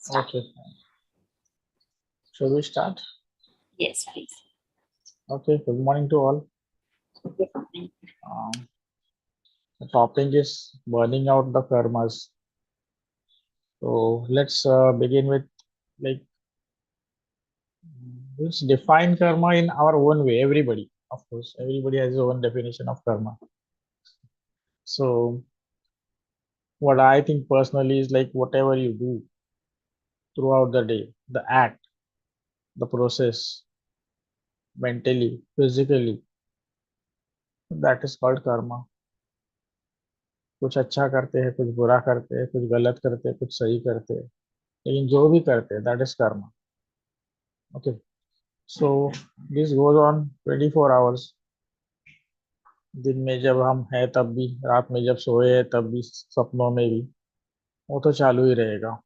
Start. Okay. Should we start? Yes, please. Okay. Good morning to all. Good morning. The topic is burning out the karmas. So let's begin with like let's define karma in our own way. Everybody, of course, everybody has his own definition of karma. So what I think personally is like whatever you do throughout the day, the act, the process, mentally, physically, that is called karma. कुछ अच्छा करते हैं, कुछ बुरा करते हैं, कुछ गलत करते हैं, कुछ सही करते हैं, लेकिन जो भी करते हैं that is Karma. Okay. So this goes on 24 hours. दिन में जब हम हैं तब भी, रात में जब सोए हैं तब भी, सपनों में भी, वो तो चालू ही रहेगा.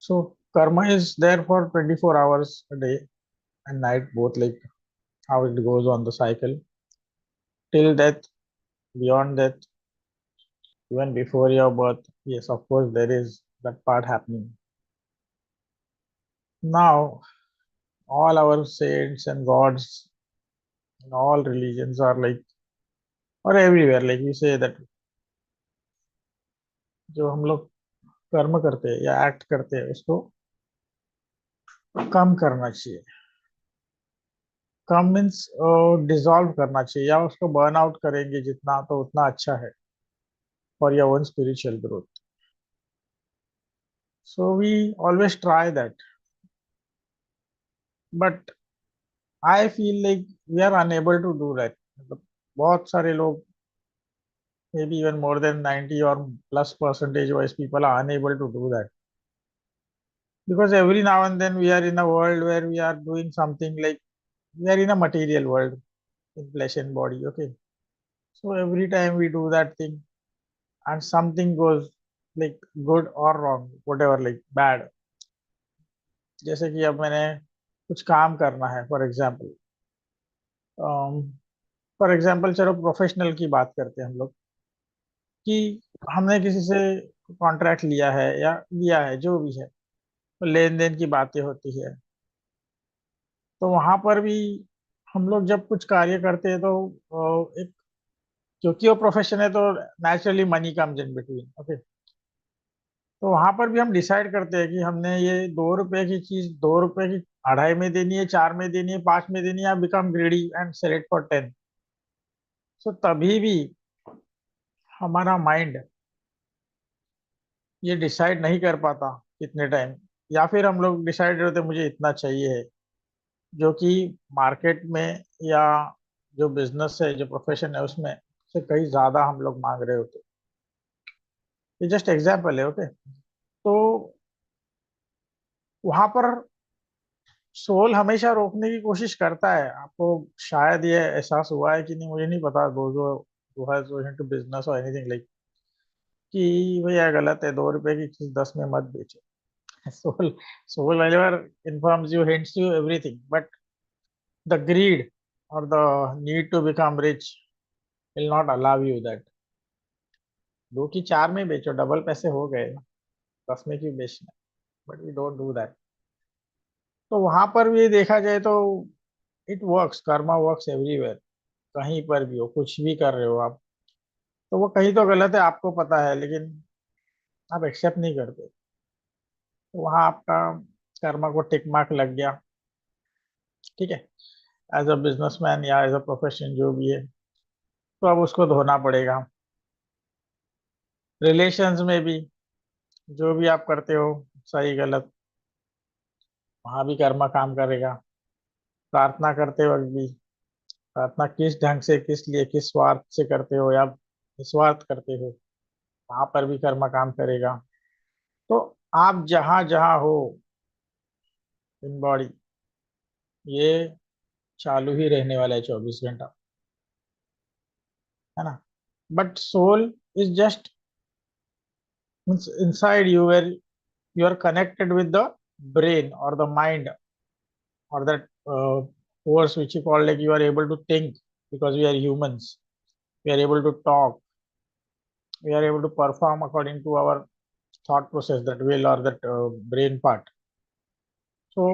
So karma is there for 24 hours a day and night, both, like how it goes on the cycle till death, beyond death, even before your birth. Yes, of course there is that part happening. Now all our saints and gods in all religions are like, or everywhere, like we say that जो हम लोग कर्म करते हैं या act करते हैं उसको कम करना चाहिए. कम मीन्स डिसॉल्व करना चाहिए, या उसको बर्न आउट करेंगे जितना तो उतना अच्छा है for your own spiritual growth. So we always try that, but I feel like we are unable to do that. बहुत सारे लोग, maybe even more than 90 or plus percentage wise people are unable to do that, because every now and then we are in a world where we are doing something, like we are in a material world in flesh and body. Okay. So every time we do that thing and something goes like good or wrong, whatever, like bad. जैसे कि अब मैंने कुछ काम करना है, for example चलो professional की बात करते हैं हम लोग, कि हमने किसी से कॉन्ट्रैक्ट लिया है या लिया है, जो भी है, तो लेन देन की बातें होती है. तो वहां पर भी हम लोग जब कुछ कार्य करते हैं तो एक, क्योंकि वो प्रोफेशन है तो naturally money comes in between. Okay. तो वहां पर भी हम डिसाइड करते हैं कि हमने ये 2 रुपए की चीज 2 रुपए की 2.5 में देनी है, 4 में देनी है, 5 में देनी है, become greedy and sell it for 10. So तभी भी हमारा माइंड ये डिसाइड नहीं कर पाता कितने टाइम, या फिर हम लोग डिसाइड करते मुझे इतना चाहिए है, जो कि मार्केट में या जो बिजनेस है, जो प्रोफेशन है, उसमें से कहीं ज्यादा हम लोग मांग रहे होते. ये जस्ट एग्जाम्पल है. ओके. तो वहां पर सोल हमेशा रोकने की कोशिश करता है. आपको शायद ये एहसास हुआ है कि नहीं, मुझे नहीं पता, टू बिजनेस और एनीथिंग, लाइक कि भैया गलत है, 2 रुपए की चीज 10 में मत बेचो. Soul soul whenever informs you, hints you everything, but the greed or the need to become rich will not allow you that. 2 की 4 में बेचो, डबल पैसे हो गए ना, 10 में क्यों बेचना. But we don't do that. तो वहां पर भी देखा जाए तो it works, karma works everywhere. कहीं पर भी हो, कुछ भी कर रहे हो आप, तो वो कहीं तो गलत है, आपको पता है, लेकिन आप एक्सेप्ट नहीं करते. तो वहां आपका कर्मा को टिक मार्क लग गया. ठीक है. एज अ बिजनेसमैन या एज अ प्रोफेशन जो भी है, तो अब उसको धोना पड़ेगा. रिलेशंस में भी जो भी आप करते हो, सही गलत, वहां भी कर्मा काम करेगा. प्रार्थना करते वक्त भी, प्रार्थना किस ढंग से, किस लिए, किस स्वार्थ से करते हो या निस्वार्थ करते हो, वहां पर भी कर्मा काम करेगा. तो आप जहां जहां हो इन बॉडी, ये चालू ही रहने वाला है 24 घंटा, है ना. But soul is just inside you, where you are connected with the brain or the mind, or that force which you call, like you are able to think, because we are humans, we are able to talk, we are able to perform according to our thought process, that will or that brain part. So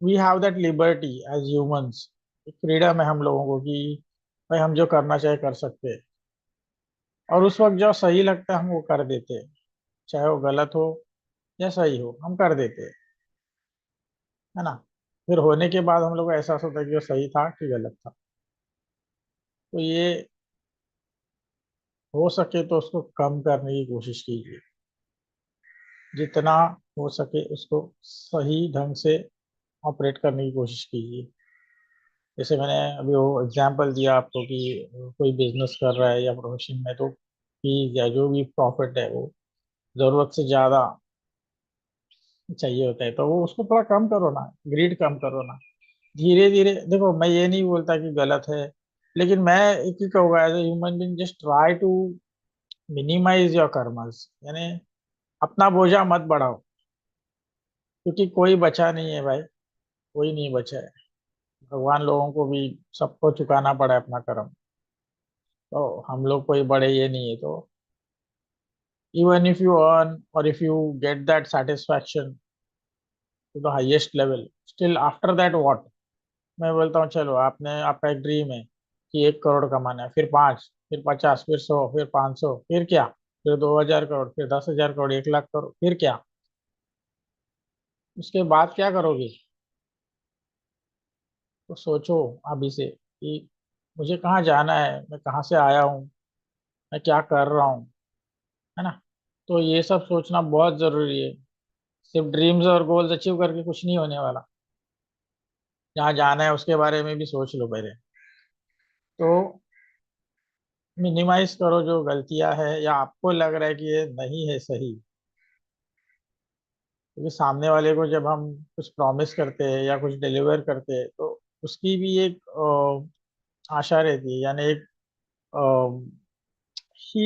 we have that liberty as humans. एक freedom है हम लोगों को कि भाई हम जो करना चाहे कर सकते हैं, और उस वक्त जो सही लगता है हम वो कर देते हैं, चाहे वो गलत हो या सही हो हम कर देते हैं, है ना। फिर होने के बाद हम लोग को एहसास होता है कि वो सही था कि गलत था। तो ये हो सके तो उसको कम करने की कोशिश कीजिए, जितना हो सके उसको सही ढंग से ऑपरेट करने की कोशिश कीजिए। जैसे मैंने अभी वो एग्जांपल दिया आपको कि कोई बिजनेस कर रहा है या प्रोफेशन में, तो फीस या जो भी प्रॉफिट है वो जरूरत से ज्यादा चाहिए होता है, तो वो उसको थोड़ा कम करो ना, ग्रीड कम करो ना। धीरे धीरे देखो, मैं ये नहीं बोलता कि गलत है, लेकिन मैं एक ही कहूँगा as a human being, just try to minimize your karmas, यानी अपना बोझा मत बढ़ाओ, क्योंकि कोई बचा नहीं है भाई, कोई नहीं बचा है। भगवान लोगों को भी सबको चुकाना पड़ा है अपना कर्म, तो हम लोग कोई बड़े ये नहीं है। तो इवन इफ यू अर्न और if you get that satisfaction to the highest level, still after that what. मैं बोलता हूँ चलो, आपने आपका एक ड्रीम है कि 1 करोड़ कमाना है, फिर 5, फिर 50, फिर 100, फिर 500, फिर क्या, फिर 2,000 करोड़, फिर 10,000 करोड़, 1 लाख करोड़, फिर क्या, उसके बाद क्या करोगे। तो सोचो अभी से कि मुझे कहाँ जाना है, मैं कहाँ से आया हूँ, मैं क्या कर रहा हूँ, है ना। तो ये सब सोचना बहुत जरूरी है। सिर्फ ड्रीम्स और गोल्स अचीव करके कुछ नहीं होने वाला, जहाँ जाना है उसके बारे में भी सोच लो पहले। तो मिनिमाइज करो जो गलतियां है या आपको लग रहा है कि ये नहीं है सही, क्योंकि सामने वाले को जब हम कुछ प्रॉमिस करते हैं या कुछ डिलीवर करते हैं, तो उसकी भी एक आशा रहती है, यानी एक ही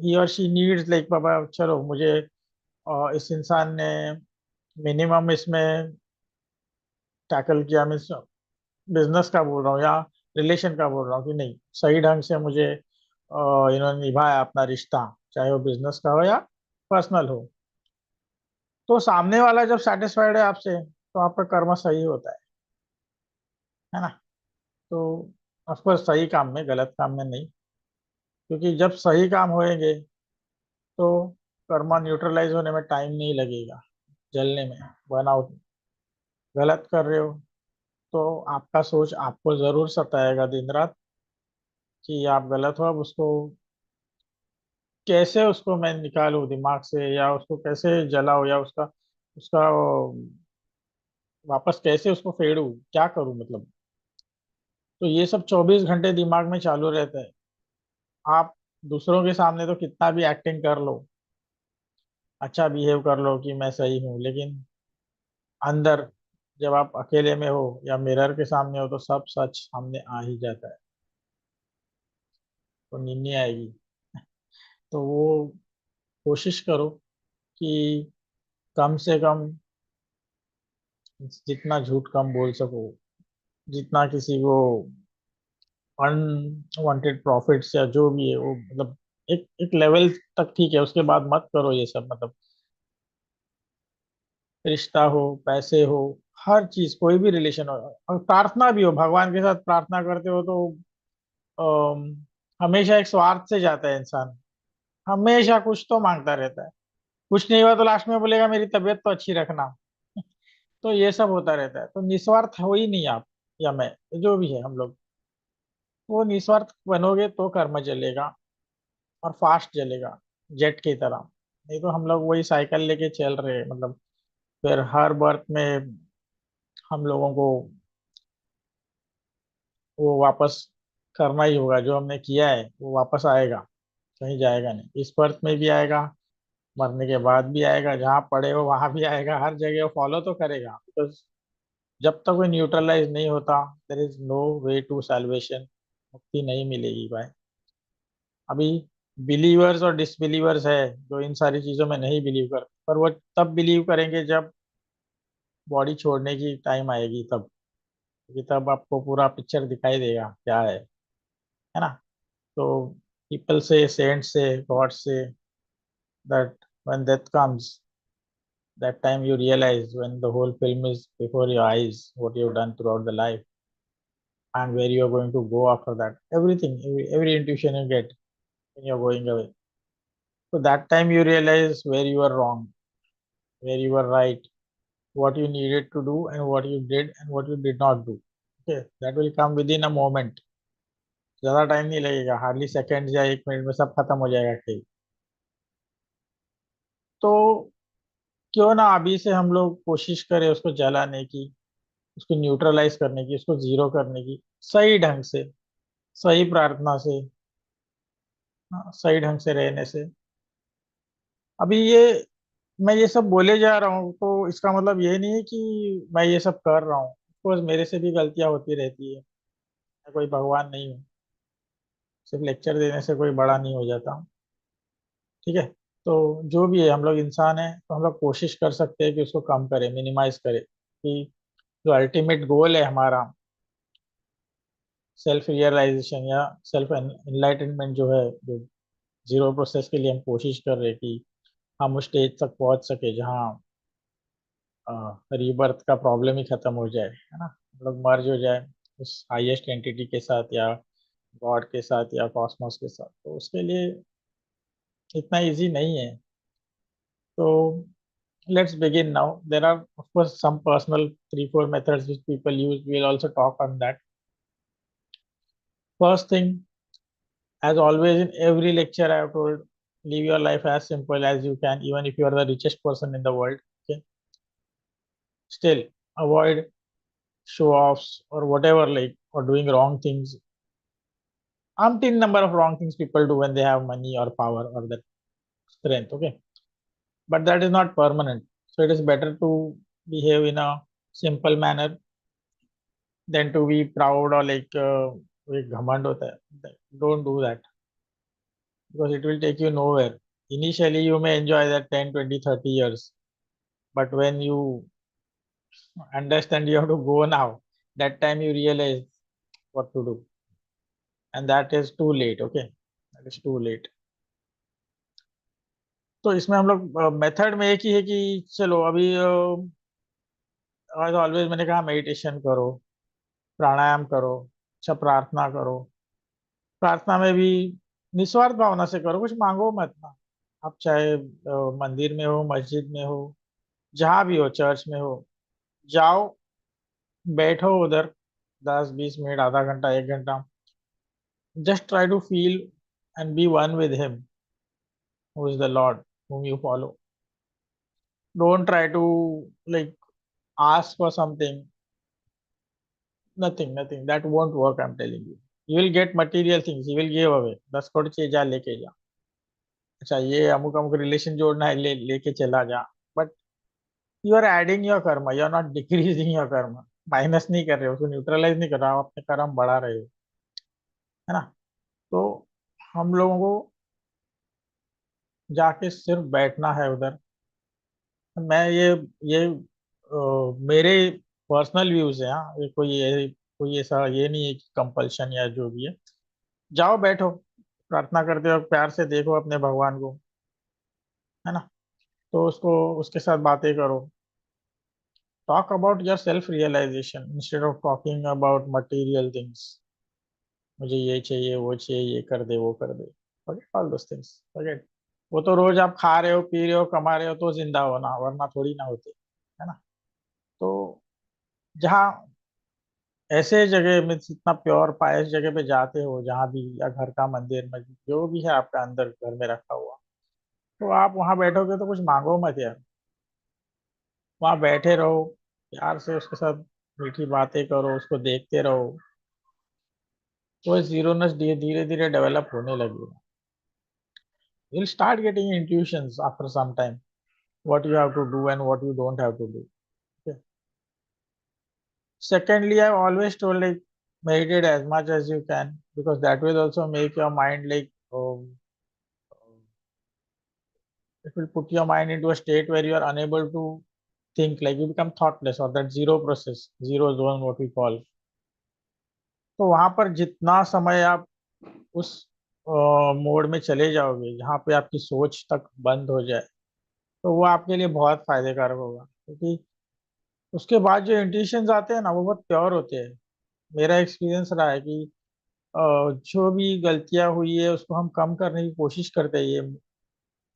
ही और शी नीड्स, लाइक पापा चलो मुझे इस इंसान ने मिनिमम इसमें टैकल किया, मीन्स बिजनेस का बोल रहा हूँ या रिलेशन का बोल रहा हूँ, कि नहीं सही ढंग से मुझे इन्होंने निभाया अपना रिश्ता, चाहे वो बिजनेस का हो या पर्सनल हो। तो सामने वाला जब सेटिस्फाइड है आपसे, तो आपका कर्म सही होता है ना। तो ऑफकोर्स सही काम में, गलत काम में नहीं, क्योंकि जब सही काम होएंगे तो कर्मा न्यूट्रलाइज होने में टाइम नहीं लगेगा, जलने में, बर्नआउट। गलत कर रहे हो तो आपका सोच आपको जरूर सताएगा दिन रात कि आप गलत हो, अब उसको कैसे, उसको मैं निकालूं दिमाग से, या उसको कैसे जलाऊं, या उसका उसका वापस कैसे उसको फेडूं, क्या करूं मतलब। तो ये सब 24 घंटे दिमाग में चालू रहता है। आप दूसरों के सामने तो कितना भी एक्टिंग कर लो, अच्छा बिहेव कर लो कि मैं सही हूँ, लेकिन अंदर जब आप अकेले में हो या मिरर के सामने हो, तो सब सच सामने आ ही जाता है, तो नींद नहीं आएगी। तो वो कोशिश करो कि कम से कम जितना झूठ कम बोल सको, जितना किसी को अनवांटेड प्रॉफिट्स या जो भी है वो, मतलब एक एक लेवल तक ठीक है, उसके बाद मत करो ये सब। मतलब रिश्ता हो, पैसे हो, हर चीज, कोई भी रिलेशन हो, और प्रार्थना भी हो, भगवान के साथ प्रार्थना करते हो तो अम, हमेशा एक स्वार्थ से जाता है इंसान, हमेशा कुछ तो मांगता रहता है, कुछ नहीं हुआ तो लास्ट में बोलेगा मेरी तबीयत तो अच्छी रखना। तो ये सब होता रहता है, तो निस्वार्थ हो ही नहीं आप या मैं, जो भी है हम लोग, वो निस्वार्थ बनोगे तो कर्म चलेगा, और फास्ट चलेगा, जेट की तरह। नहीं तो हम लोग वही साइकिल लेके चल रहे हैं, मतलब फिर हर बर्थ में हम लोगों को वो वापस करना ही होगा, जो हमने किया है वो वापस आएगा, कहीं जाएगा नहीं। इस बर्थ में भी आएगा, मरने के बाद भी आएगा, जहाँ पड़े हो वहां भी आएगा, हर जगह वो फॉलो तो करेगा, बिकॉज जब तक वो न्यूट्रलाइज नहीं होता, there is no way to salvation. मुक्ति नहीं मिलेगी भाई। अभी बिलीवर्स और डिसबिलीवर्स है जो इन सारी चीजों में नहीं बिलीव करते, पर वो तब बिलीव करेंगे जब बॉडी छोड़ने की टाइम आएगी, तब, क्योंकि तब आपको पूरा पिक्चर दिखाई देगा क्या है ना। तो पीपल से, सेंट से, God say that when death comes, that time you realize, when the whole film is before your eyes, what you've done throughout the life and where you are going to go after that. Everything, every intuition you get when you're going away. So that time you realize where you are wrong, where you were right, what you needed to do and what you did and what you did not do. Okay, that will come within a moment. ज्यादा time नहीं लगेगा, hardly second या 1 minute में सब खत्म हो जाएगा खेल. तो क्यों ना अभी से हम लोग कोशिश करें उसको जलाने की, उसको न्यूट्रलाइज करने की, उसको जीरो करने की, सही ढंग से, सही प्रार्थना से, हाँ, सही ढंग से रहने से. अभी ये मैं ये सब बोले जा रहा हूँ तो इसका मतलब ये नहीं है कि मैं ये सब कर रहा हूँ. बस मेरे से भी गलतियां होती रहती है, मैं कोई भगवान नहीं हूँ, सिर्फ लेक्चर देने से कोई बड़ा नहीं हो जाता. ठीक है. तो जो भी है, हम लोग इंसान हैं तो हम लोग कोशिश कर सकते हैं कि उसको कम करें, मिनिमाइज करें, कि जो अल्टीमेट गोल है हमारा, सेल्फ रियलाइजेशन या सेल्फ एनलाइटनमेंट जो है, जो जीरो प्रोसेस के लिए हम कोशिश कर रहे हैं कि हम उस स्टेज तक पहुंच सके जहाँ रीबर्थ का प्रॉब्लम ही खत्म हो जाए, है ना, हम लोग मर्ज हो जाए उस हाईएस्ट एंटिटी के साथ या गॉड के साथ या कॉस्मोस के साथ. तो उसके लिए इतना इजी नहीं है. तो let's begin now. There are, of course, some personal 3-4 methods which people use. We'll also talk on that. First thing, as always in every lecture I have told, live your life as simple as you can, even if you are the richest person in the world. Okay. Still, avoid show-offs or whatever, like, or doing wrong things. Umpteen number of wrong things people do when they have money or power or that strength. Okay. But that is not permanent. So it is better to behave in a simple manner than to be proud or like एक घमंड होता है. Don't do that because it will take you nowhere. Initially you may enjoy that 10, 20, 30 years, but when you understand you have to go now, that time you realize what to do, and that is too late. Okay, that is too late. तो इसमें हम लोग method में एक ही है कि चलो अभी ऑलवेज मैंने कहा मेडिटेशन करो, प्राणायाम करो, अच्छा प्रार्थना करो. प्रार्थना में भी निस्वार्थ भावना से करो, कुछ मांगो मत ना. आप चाहे मंदिर में हो, मस्जिद में हो, जहां भी हो, चर्च में हो, जाओ, बैठो उधर 10-20 मिनट, आधा घंटा, 1 घंटा. Just try to feel and be one with him who is the lord whom you follow. Don't try to like ask for something. Nothing that won't work, I'm telling you. You will get material things, you will give away. 10 crore चाहिए, जा लेके जा. अच्छा ये अमुक अमुक relation जोड़ना है, लेके चला जा. But you are adding your karma, you are not decreasing your karma. Minus नहीं कर रहे हो, उसको न्यूट्रलाइज नहीं कर रहे हो, आप अपने कर्म बढ़ा रहे हो, है ना. तो हम लोगों को जाके सिर्फ बैठना है उधर. मैं ये मेरे पर्सनल व्यूज है. हाँ, ये कोई ऐसा ये नहीं है कि कंपल्शन या जो भी है. जाओ बैठो, प्रार्थना करते हो, प्यार से देखो अपने भगवान को, है ना. तो उसको, उसके साथ बातें करो. Talk about your self realization instead of talking about material things. मुझे ये चाहिए, वो चाहिए, ये कर दे, वो कर दे. Forget all those things. Forget. वो तो रोज आप खा रहे हो, पी रहे हो, कमा रहे हो तो जिंदा हो ना, वरना थोड़ी ना होते, है ना. तो जहाँ ऐसे जगह में इतना प्योर पायस जगह पे जाते हो, जहाँ भी, या घर का मंदिर में जो भी है आपका अंदर घर में रखा हुआ, तो आप वहां बैठोगे तो कुछ मांगो मत यार. वहां बैठे रहो, प्यार से उसके साथ मीठी बातें करो, उसको देखते रहो. वो जीरोनेस धीरे धीरे डेवलप होने लगी. You'll start getting intuitions after some time, what you have to do and what you don't have to do. Okay. Secondly, I've always told, like, meditate as much as you can, because that will also make your mind like, it will put your mind into a state where you are unable to think, like you become thoughtless, or that zero process, zero zone, what we call. तो वहां पर जितना समय आप उस mode में चले जाओगे जहाँ पे आपकी सोच तक बंद हो जाए, तो वो आपके लिए बहुत फायदेकारक होगा, क्योंकि उसके बाद जो इंट्यूशंस आते हैं ना, वो बहुत प्योर होते हैं। मेरा एक्सपीरियंस रहा है कि अ, जो भी गलतियां हुई है उसको हम कम करने की कोशिश करते हैं, ये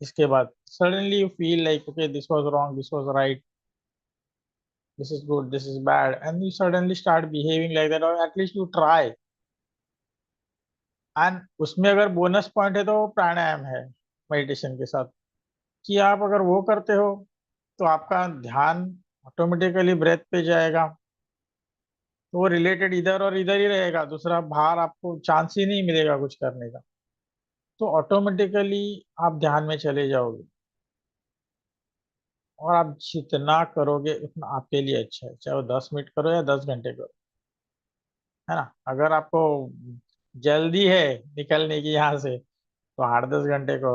इसके बाद suddenly you feel like okay this was wrong, this was right, this is good, this is bad, and you suddenly start behaving like that, और एटलीस्ट यू ट्राई। एंड उसमें अगर बोनस पॉइंट है तो प्राणायाम है मेडिटेशन के साथ, कि आप अगर वो करते हो तो आपका ध्यान ऑटोमेटिकली ब्रेथ पे जाएगा, तो वो रिलेटेड इधर और इधर ही रहेगा, दूसरा बाहर आपको चांस ही नहीं मिलेगा कुछ करने का। तो ऑटोमेटिकली आप ध्यान में चले जाओगे, और आप जितना करोगे उतना आपके लिए अच्छा है, चाहे वो 10 मिनट करो या 10 घंटे करो, है ना। अगर आपको जल्दी है निकलने की यहाँ से, तो 8-10 घंटे को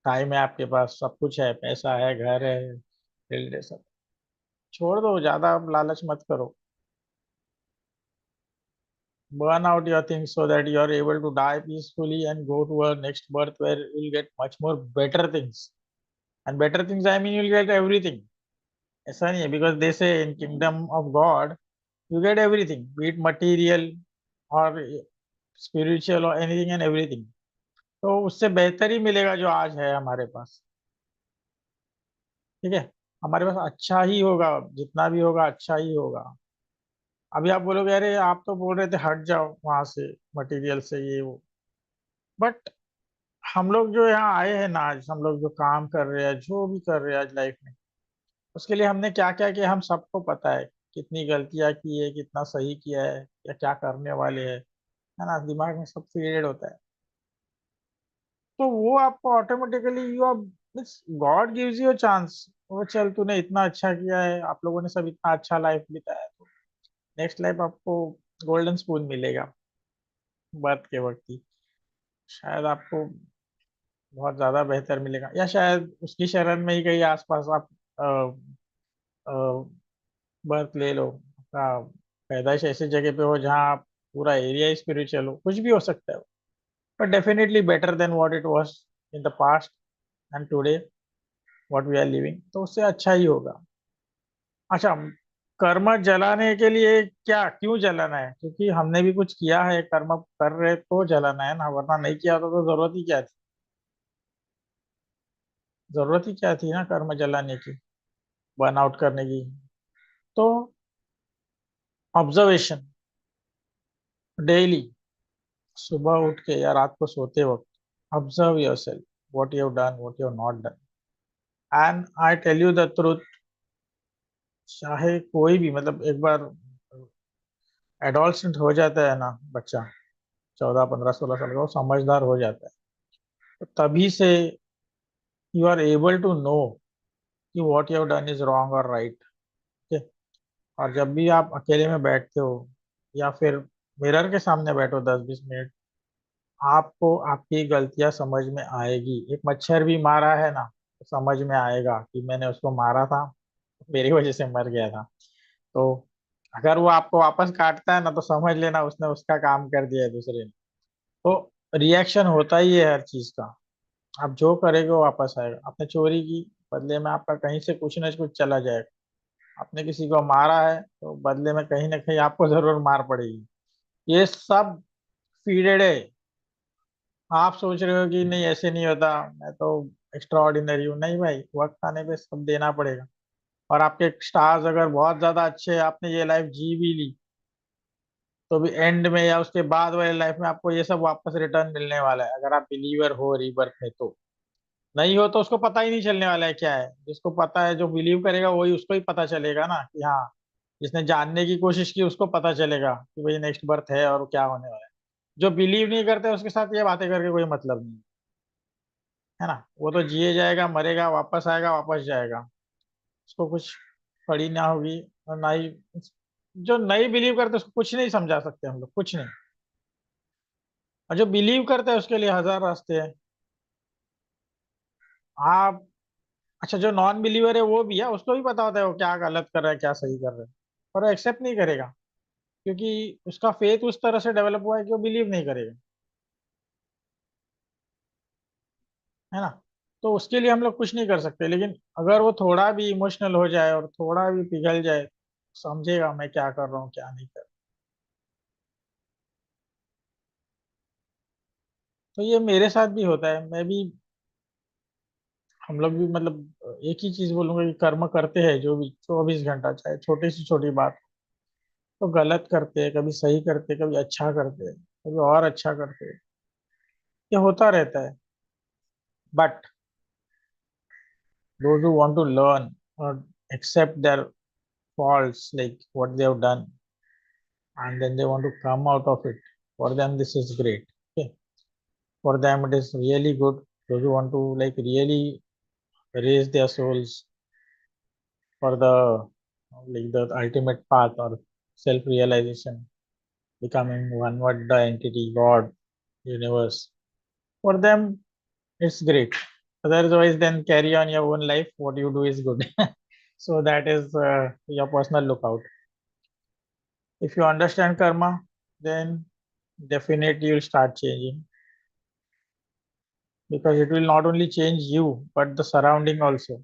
टाइम है आपके पास, सब कुछ है, पैसा है, घर है, रिलेशन, छोड़ दो, ज्यादा आप लालच मत करो। Burn out your things so that you are able to die peacefully and go to a next birth where you'll get much more better things. And better things, I mean, you'll get everything. ऐसा नहीं है, because they say in kingdom of God you get everything, be it material or spiritual or anything and everything. तो उससे बेहतर ही मिलेगा जो आज है हमारे पास। ठीक है, हमारे पास अच्छा ही होगा, जितना भी होगा अच्छा ही होगा। अभी आप बोलोगे अरे आप तो बोल रहे थे हट जाओ वहां से, मटेरियल से, ये वो, बट हम लोग जो यहाँ आए हैं ना, आज हम लोग जो काम कर रहे हैं, जो भी कर रहे हैं आज लाइफ में, उसके लिए हमने क्या क्या किया हम सबको पता है। कितनी गलतियां की है, कितना सही किया है, या क्या करने वाले है ना, दिमाग में सब फीडेड होता है। तो वो आपको automatically you are, means God gives you a chance, वो चल तूने इतना अच्छा किया है, आप लोगों ने सब इतना अच्छा लाइफ बिताया, तो नेक्स्ट लाइफ आपको गोल्डन स्पून मिलेगा बर्थ के वक्त ही। शायद आपको बहुत ज्यादा बेहतर मिलेगा, या शायद उसकी शरण में ही कहीं आसपास आप बर्थ ले लो, आपका पैदाइश ऐसी जगह पे हो जहाँ आप, पूरा एरिया स्पिरिचुअल हो, कुछ भी हो सकता है, but definitely better than what it was in the past and today what we are living, तो उससे अच्छा ही होगा। अच्छा, कर्म जलाने के लिए क्या, क्यों जलाना है? क्योंकि हमने भी कुछ किया है, कर्म कर रहे तो जलाना है ना, वरना नहीं किया तो जरूरत ही क्या थी? जरूरत ही क्या थी ना कर्म जलाने की, बर्न आउट करने की। तो ऑब्जर्वेशन डेली, सुबह उठ के या रात को सोते वक्त, observe yourself, what you have done, what you have not done. And I tell you the truth, चाहे कोई भी, मतलब एक बार एडोलसेंट हो जाता है ना बच्चा, 14 15 16 साल का, वो समझदार हो जाता है, तो तभी से you are able to know कि what you have done is wrong और राइट। और जब भी आप अकेले में बैठते हो, या फिर मिरर के सामने बैठो 10-20 मिनट, आपको आपकी गलतियां समझ में आएगी। एक मच्छर भी मारा है ना, तो समझ में आएगा कि मैंने उसको मारा था, मेरी वजह से मर गया था। तो अगर वो आपको वापस काटता है ना, तो समझ लेना उसने उसका काम कर दिया है दूसरे ने। तो रिएक्शन होता ही है हर चीज का, आप जो करेंगे वो वापस आएगा। आपने चोरी की, बदले में आपका कहीं से कुछ ना कुछ चला जाएगा। आपने किसी को मारा है, तो बदले में कहीं ना कहीं आपको जरूर मार पड़ेगी। ये सब फीडेड है। आप सोच रहे हो कि नहीं ऐसे नहीं होता, मैं तो एक्स्ट्रा ऑर्डिनरी हूँ, नहीं भाई, वक्त आने पे सब देना पड़ेगा। और आपके स्टार्स अगर बहुत ज्यादा अच्छे हैं, आपने ये लाइफ जी भी ली, तो भी एंड में या उसके बाद वाली लाइफ में आपको ये सब वापस रिटर्न मिलने वाला है, अगर आप बिलीवर हो रीबर्थ में तो। नहीं हो तो उसको पता ही नहीं चलने वाला है क्या है। जिसको पता है, जो बिलीव करेगा वही, उसको ही पता चलेगा ना कि हाँ, जिसने जानने की कोशिश की उसको पता चलेगा कि भाई नेक्स्ट बर्थ है और क्या होने वाला है। जो बिलीव नहीं करते उसके साथ ये बातें करके कोई मतलब नहीं, है ना। वो तो जिए जाएगा, मरेगा, वापस आएगा, वापस जाएगा, उसको कुछ पड़ी ना होगी, और ना ही, जो नहीं बिलीव करते उसको कुछ नहीं समझा सकते हम लोग, कुछ नहीं। और जो बिलीव करते हैं उसके लिए हजार रास्ते हैं। आप, अच्छा, जो नॉन बिलीवर है वो भी है, उसको भी पता होता है वो क्या गलत कर रहा है क्या सही कर रहा है, पर वो एक्सेप्ट नहीं करेगा, क्योंकि उसका फेथ उस तरह से डेवलप हुआ है कि वो बिलीव नहीं करेगा, है ना। तो उसके लिए हम लोग कुछ नहीं कर सकते, लेकिन अगर वो थोड़ा भी इमोशनल हो जाए और थोड़ा भी पिघल जाए, समझेगा मैं क्या कर रहा हूँ क्या नहीं कर। तो ये मेरे साथ भी होता है, मैं भी, हम लोग भी मतलब एक ही चीज बोलूंगा कि कर्म करते हैं जो भी 24 घंटा, चाहे छोटी से छोटी बात, तो गलत करते हैं, कभी सही करते हैं, कभी अच्छा करते हैं, कभी और अच्छा करते हैं, ये होता रहता है। But those who want to learn or accept their faults, like what they have done, and then they want to come out of it, for them this is great. Okay, for them it is really good. Those who want to like really raise their souls for the like the ultimate path or self realization, becoming one with the entity God, universe, for them it's great. Otherwise then carry on your own life, what you do is good. So that is your personal lookout. If you understand karma, then definitely you'll start changing, because it will not only change you but the surrounding also.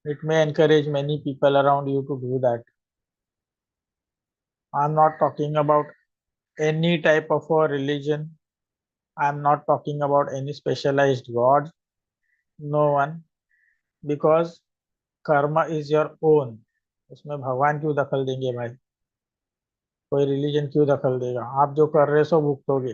It may encourage many people around you to do that. I'm not talking about any type of a religion. I'm not talking about any specialized god. No one, because Karma is your own. उसमें भगवान क्यों दखल देंगे भाई, कोई religion क्यों दखल देगा? आप जो कर रहे हो सो भुगतोगे।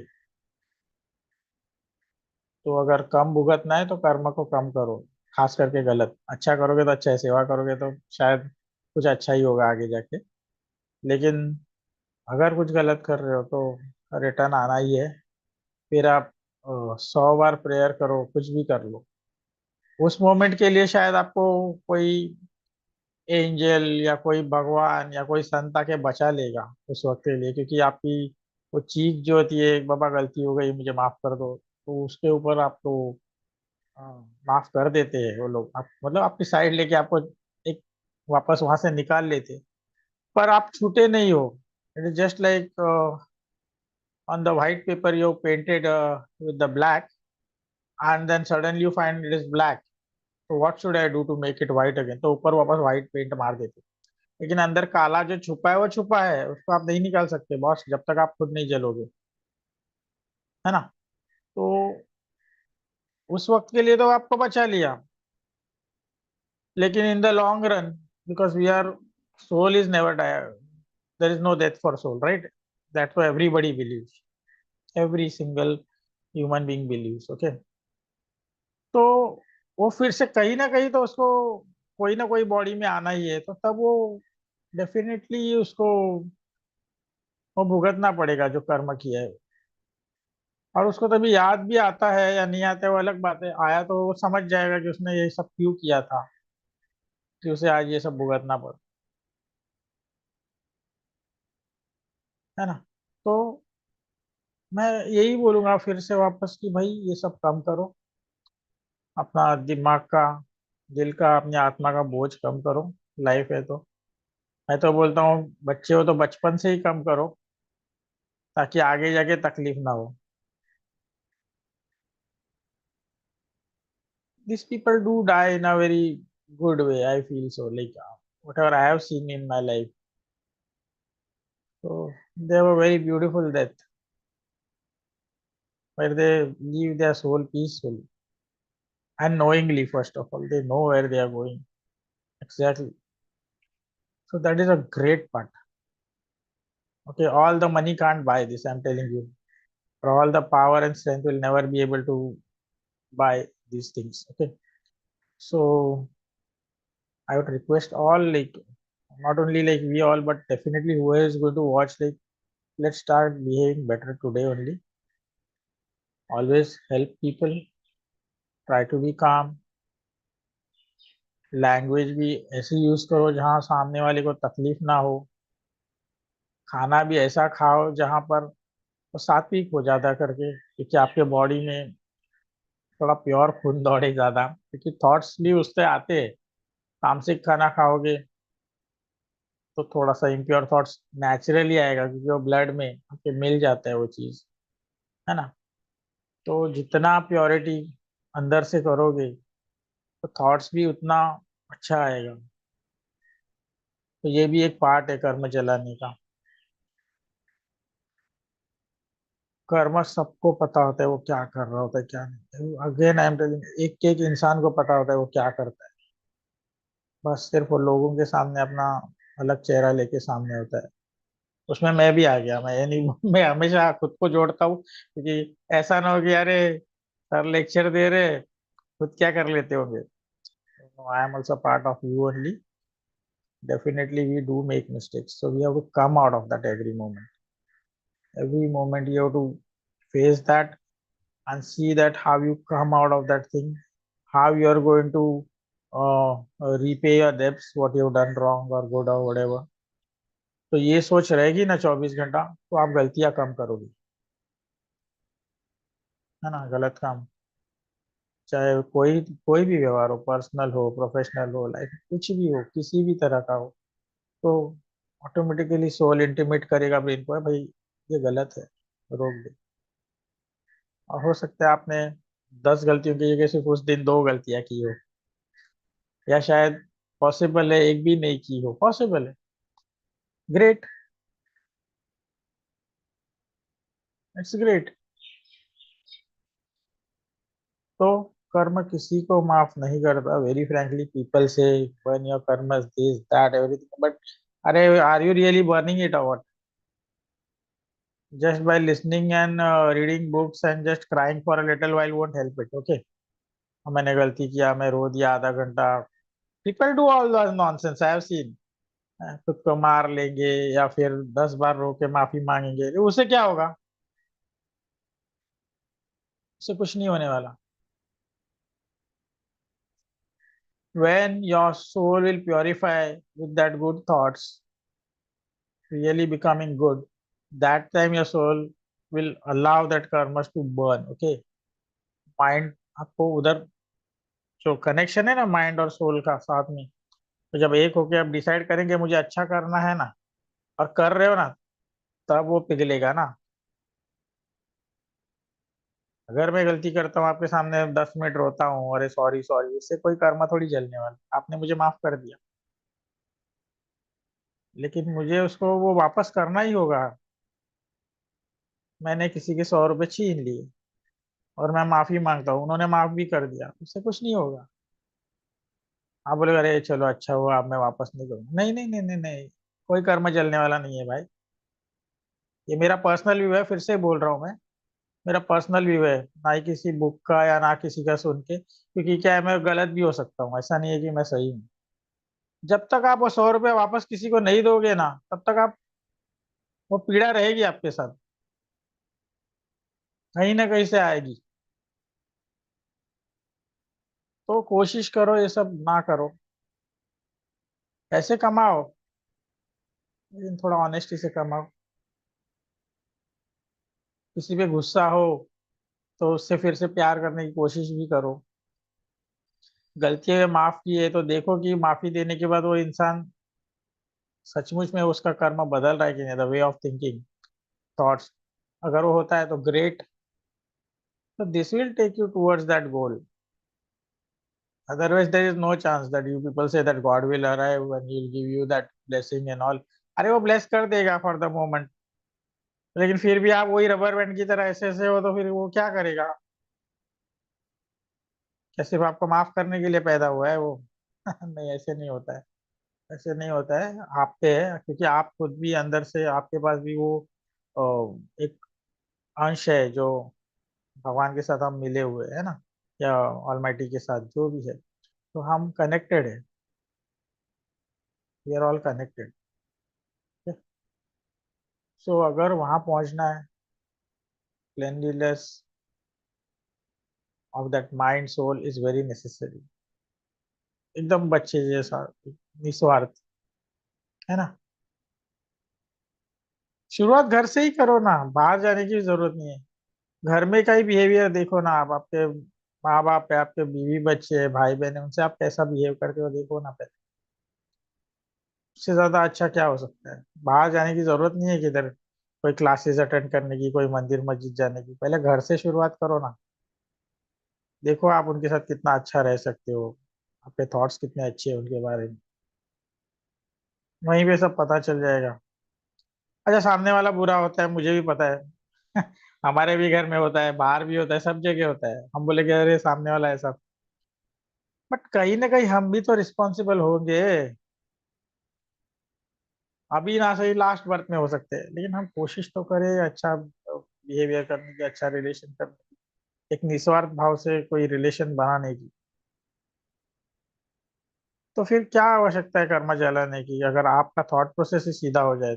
तो अगर कम भुगतना है तो कर्म को कम करो, खास करके गलत। अच्छा करोगे तो अच्छा है, सेवा करोगे तो शायद कुछ अच्छा ही होगा आगे जाके। लेकिन अगर कुछ गलत कर रहे हो तो रिटर्न आना ही है। फिर आप 100 बार प्रेयर करो, कुछ भी कर लो, उस मोमेंट के लिए शायद आपको कोई एंजल या कोई भगवान या कोई संत आके बचा लेगा उस वक्त के लिए, क्योंकि आपकी वो चीख जो होती है, बाबा गलती हो गई मुझे माफ कर दो, तो उसके ऊपर आपको माफ कर देते हैं वो लोग। आप मतलब आपकी साइड लेके आपको एक वापस वहां से निकाल लेते, पर आप छूटे नहीं हो। It is just like on the white paper you painted with the black, and then suddenly you find it is black, तो what should I do to make it white again? तो ऊपर वापस व्हाइट पेंट मार देते। लेकिन अंदर काला जो छुपा है वो छुपा है, उसको आप नहीं निकाल सकते बॉस, जब तक आप खुद नहीं जलोगे, है ना? तो उस वक्त के लिए तो आपको बचा लिया, लेकिन in the long run, because we are, soul is never die, there is no death for soul, right? That's why everybody believes, every single human being believes. Okay, तो वो फिर से कहीं ना कहीं तो उसको कोई ना कोई बॉडी में आना ही है, तो तब वो डेफिनेटली उसको वो भुगतना पड़ेगा जो कर्म किया है। और उसको तभी याद भी आता है या नहीं आता है वो अलग बात है, आया तो वो समझ जाएगा कि उसने ये सब क्यों किया था, कि उसे आज ये सब भुगतना पड़ा, है ना? तो मैं यही बोलूंगा फिर से वापस कि भाई ये सब कम करो, अपना दिमाग का, दिल का, अपनी आत्मा का बोझ कम करो। लाइफ है तो, मैं तो बोलता हूँ बच्चे हो तो बचपन से ही कम करो, ताकि आगे जाके तकलीफ ना हो। These people do die in a very good way, I feel so, like whatever I have seen in my life. So they have a very beautiful death, where they leave their soul peacefully and knowingly. First of all, they know where they are going exactly. So that is a great part. Okay, all the money can't buy this, I'm telling you. For all the power and strength will never be able to buy these things. Okay, so I would request all, like not only like we all, but definitely whoever is going to watch, like let's start behaving better today only. Always help people, try to be calm, language भी ऐसी use करो जहाँ सामने वाले को तकलीफ ना हो, खाना भी ऐसा खाओ जहाँ पर वो सात्विक हो ज्यादा करके, क्योंकि आपके बॉडी में थोड़ा प्योर खून दौड़े ज्यादा, क्योंकि थॉट्स भी उससे आते हैं। तामसिक खाना खाओगे तो थोड़ा सा इम्प्योर थॉट्स नेचुरली आएगा, क्योंकि वो ब्लड में आपके मिल जाता है वो चीज, है ना? तो जितना प्योरिटी अंदर से करोगे तो थॉट्स भी उतना अच्छा आएगा। तो ये भी एक पार्ट है कर्म चलाने का। कर्म सबको पता होता है वो क्या कर रहा होता है क्या नहीं। अगेन आई एम टेलिंग, एक एक इंसान को पता होता है वो क्या करता है। बस सिर्फ वो लोगों के सामने अपना अलग चेहरा लेके सामने होता है। उसमें मैं भी आ गया, मैं ये नहीं मैं हमेशा खुद को जोड़ता हूँ, क्योंकि ऐसा ना हो कि अरे सर लेक्चर दे रहे, खुद क्या कर लेते होंगे। I am also part of you only. Definitely we do make mistakes, so we have to come out of that every moment you have to face that and see that how you come out of that thing, how you are going to repay your debts, what you have done wrong or good or whatever. तो ये सोच रहेगी ना 24 घंटा, तो आप गलतियां कम करोगे, है ना। गलत काम, चाहे कोई कोई भी व्यवहार हो, पर्सनल हो, प्रोफेशनल हो, लाइफ कुछ भी हो, किसी भी तरह का हो, तो ऑटोमेटिकली सोल इंटीमेट करेगा ब्रेन को, भाई ये गलत है, रोक दे। और हो सकता है आपने 10 गलतियों की जगह सिर्फ उस दिन 2 गलतियां की हो, या शायद पॉसिबल है एक भी नहीं की हो, पॉसिबल है। Great, it's great. तो कर्म किसी को माफ नहीं करता, very frankly people say burn your karma this that everything, but अरे are you really burning it out? Just by listening and reading books and just crying for a little while won't help it, okay. मैंने गलती किया, मैं रो दिया आधा घंटा, people do all nonsense, I have seen. खुद को मार लेंगे या फिर 10 बार रो के माफी मांगेंगे, तो उससे क्या होगा? उससे कुछ नहीं होने वाला। When your soul will purify with that good thoughts, really becoming good, that time your soul will allow that karmas to burn, okay। Mind आपको उधर, जो कनेक्शन है ना माइंड और सोल का साथ में, तो जब एक होके आप डिसाइड करेंगे मुझे अच्छा करना है ना, और कर रहे हो ना, तब वो पिघलेगा ना। अगर मैं गलती करता हूँ आपके सामने, 10 मिनट रोता हूँ, अरे सॉरी सॉरी, इससे कोई कर्मा थोड़ी जलने वाला, आपने मुझे माफ कर दिया। लेकिन मुझे उसको वो वापस करना ही होगा। मैंने किसी के 100 रुपए छीन लिए और मैं माफी मांगता हूँ, उन्होंने माफ भी कर दिया, उससे कुछ नहीं होगा। आप बोले अरे चलो अच्छा हुआ, अब मैं वापस नहीं करूंगा, नहीं नहीं नहीं नहीं नहीं, कोई कर्म जलने वाला नहीं है भाई। ये मेरा पर्सनल व्यू है, फिर से बोल रहा हूँ मैं, मेरा पर्सनल व्यू है, ना ही किसी बुक का या ना किसी का सुन के, क्योंकि क्या है, मैं गलत भी हो सकता हूँ, ऐसा नहीं है कि मैं सही हूँ। जब तक आप वो 100 रुपये वापस किसी को नहीं दोगे ना, तब तक आप, वो पीड़ा रहेगी आपके साथ, कहीं ना कहीं से आएगी। तो कोशिश करो ये सब ना करो। पैसे कमाओ, लेकिन थोड़ा ऑनेस्टी से कमाओ। किसी पे गुस्सा हो तो उससे फिर से प्यार करने की कोशिश भी करो। गलतियां माफ की है तो देखो कि माफी देने के बाद वो इंसान सचमुच में उसका कर्म बदल रहा है कि नहीं, the way of thinking, thoughts. अगर वो होता है तो ग्रेट, तो this will take you towards that goal. Otherwise there is no chance that you people say that God will arrive and he will give you that blessing and all. अरे वो bless कर देगा for the moment, लेकिन फिर भी आप वही rubber band की तरह ऐसे ऐसे हो, तो फिर वो क्या करेगा? क्या सिर्फ आपको माफ करने के लिए पैदा हुआ है वो? नहीं, ऐसे नहीं होता है। ऐसे नहीं होता है, आप पे है, क्योंकि आप खुद भी अंदर से, आपके पास भी वो एक अंश है जो भगवान के साथ हम मिले हुए हैं ना, या ऑलमाइटी के साथ, जो भी है। तो हम कनेक्टेड है, we are all connected. So अगर वहां पहुंचना है, cleanliness of that mind soul is very necessary. एकदम बच्चे जैसा, निस्वार्थ, है ना। शुरुआत घर से ही करो ना, बाहर जाने की जरूरत नहीं है। घर में का ही बिहेवियर देखो ना, आप आपके माँ बाप है, आपके बीवी बच्चे है, भाई बहन है, उनसे आप कैसा बिहेव करते हो देखो ना पहले। उससे ज्यादा अच्छा क्या हो सकता है? बाहर जाने की जरूरत नहीं है किधर, कोई क्लासेस अटेंड करने की, कोई मंदिर मस्जिद जाने की, पहले घर से शुरुआत करो ना। देखो आप उनके साथ कितना अच्छा रह सकते हो, आपके थॉट्स कितने अच्छे हैं उनके बारे में, वहीं पे सब पता चल जाएगा। अच्छा, सामने वाला बुरा होता है मुझे भी पता है हमारे भी घर में होता है, बाहर भी होता है, सब जगह होता है, हम बोले कि अरे सामने वाला ऐसा, बट कहीं ना कहीं हम भी तो रिस्पॉन्सिबल होंगे। अभी ना सही लास्ट बर्थ में हो सकते हैं, लेकिन हम कोशिश तो करें अच्छा बिहेवियर करने की, अच्छा रिलेशन करने की, एक निस्वार्थ भाव से कोई रिलेशन बनाने की। तो फिर क्या आवश्यकता है कर्म जलाने की, अगर आपका थॉट प्रोसेस ही सीधा हो जाए।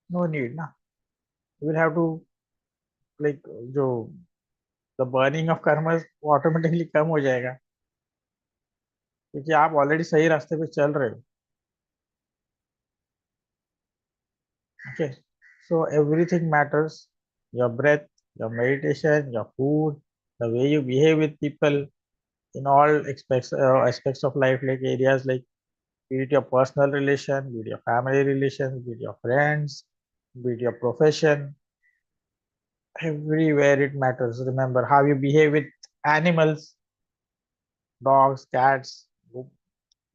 नो नीड ना, you will have to like जो the burning of karma automatically कम हो जाएगा, क्योंकि आप ऑलरेडी सही रास्ते पे चल रहे हो। Okay, so everything matters, your breath, your meditation, your food, the way you behave with people in all aspects of life, like areas like be it your personal relation, be it your family relations, be it your friends, be it your profession, everywhere it matters. Remember how you behave with animals, dogs, cats,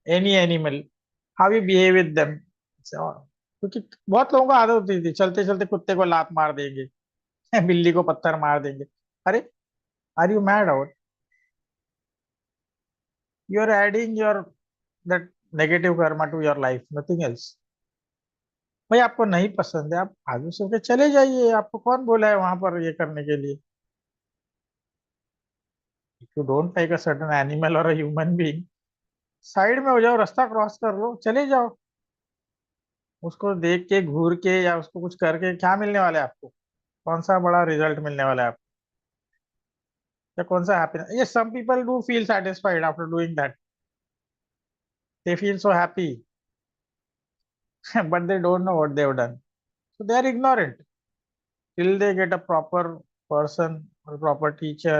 any animal, how you behave with them. So, क्योंकि बहुत लोगों को आदत होती थी चलते चलते कुत्ते को लात मार देंगे बिल्ली को पत्थर मार देंगे। अरे, are you mad out? You are adding your that negative karma to your life, nothing else. भाई आपको नहीं पसंद है, आप आगे से होके चले जाइए, आपको कौन बोला है वहां पर ये करने के लिए। If you don't like a certain animal और ह्यूमन बीइंग, साइड में हो जाओ, रास्ता क्रॉस कर लो, चले जाओ। उसको देख के घूर के या उसको कुछ करके क्या मिलने वाला है आपको? कौन सा बड़ा रिजल्ट मिलने वाला है आपको, या कौन सा हैप्पीनेस? ये some people do feel satisfied after doing that, they feel so happy but they don't know what they have done, so they are ignorant till they get a proper person or proper teacher.